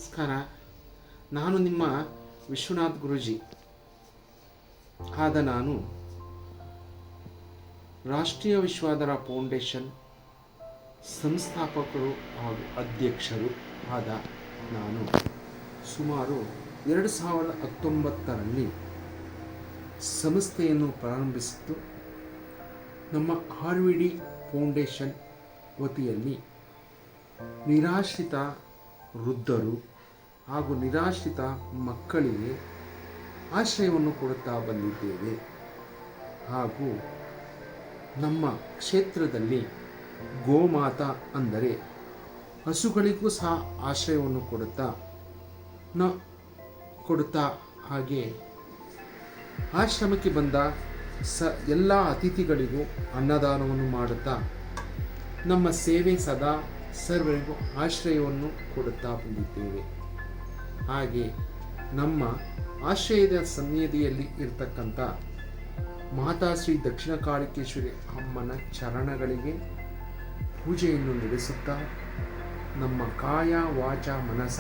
ನಮಸ್ಕಾರ. ನಾನು ನಿಮ್ಮ ವಿಶ್ವನಾಥ್ ಗುರೂಜಿ ಆದ ನಾನು ರಾಷ್ಟ್ರೀಯ ವಿಶ್ವಾಧಾರ ಫೌಂಡೇಶನ್ ಸಂಸ್ಥಾಪಕರು ಹಾಗೂ ಅಧ್ಯಕ್ಷರು ಆದ ನಾನು ಸುಮಾರು 2019ರಲ್ಲಿ ಸಂಸ್ಥೆಯನ್ನು ಪ್ರಾರಂಭಿಸಿದ್ದು ನಮ್ಮ RVD ಫೌಂಡೇಶನ್ ವತಿಯಲ್ಲಿ ನಿರಾಶ್ರಿತ ವೃದ್ಧರು ಹಾಗೂ ನಿರಾಶ್ರಿತ ಮಕ್ಕಳಿಗೆ ಆಶ್ರಯವನ್ನು ಕೊಡುತ್ತಾ ಬಂದಿದ್ದೇವೆ. ಹಾಗೂ ನಮ್ಮ ಕ್ಷೇತ್ರದಲ್ಲಿ ಗೋಮಾತಾ ಅಂದರೆ ಹಸುಗಳಿಗೂ ಸಹ ಆಶ್ರಯವನ್ನು ಕೊಡುತ್ತಾ ಹಾಗೆ ಆಶ್ರಮಕ್ಕೆ ಬಂದ ಎಲ್ಲ ಅತಿಥಿಗಳಿಗೂ ಅನ್ನದಾನವನ್ನು ಮಾಡುತ್ತಾ ನಮ್ಮ ಸೇವೆ ಸದಾ ಸರ್ವರಿಗೂ ಆಶ್ರಯವನ್ನು ಕೊಡುತ್ತಾ ಬಂದಿದ್ದೇವೆ. ಹಾಗೆ ನಮ್ಮ ಆಶ್ರಯದ ಸನ್ನಿಧಿಯಲ್ಲಿ ಇರತಕ್ಕಂಥ ಮಾತಾಶ್ರೀ ದಕ್ಷಿಣ ಕಾಳಿಕೇಶ್ವರಿ ಅಮ್ಮನ ಚರಣಗಳಿಗೆ ಪೂಜೆಯನ್ನು ನಡೆಸುತ್ತಾ ನಮ್ಮ ಕಾಯ ವಾಚ ಮನಸ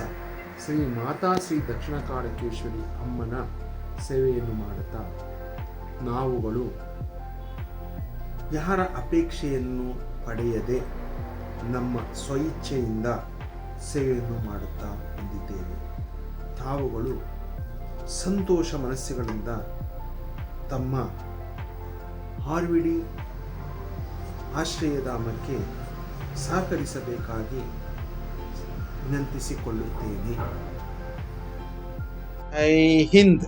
ಶ್ರೀ ಮಾತಾಶ್ರೀ ದಕ್ಷಿಣ ಕಾಳಿಕೇಶ್ವರಿ ಅಮ್ಮನ ಸೇವೆಯನ್ನು ಮಾಡುತ್ತಾ ನಾವುಗಳು ಯಾರ ಅಪೇಕ್ಷೆಯನ್ನು ಪಡೆಯದೆ ನಮ್ಮ ಸ್ವಇಚ್ಛೆಯಿಂದ ಸೇವೆಯನ್ನು ಮಾಡುತ್ತಾ ಬಂದಿದ್ದೇವೆ. ತಾವುಗಳು ಸಂತೋಷ ಮನಸ್ಸುಗಳಿಂದ ತಮ್ಮ RVD ಆಶ್ರಯಧಾಮಕ್ಕೆ ಸಹಕರಿಸಬೇಕಾಗಿ ವಿನಂತಿಸಿಕೊಳ್ಳುತ್ತೇನೆ. ಜೈ ಹಿಂದ್.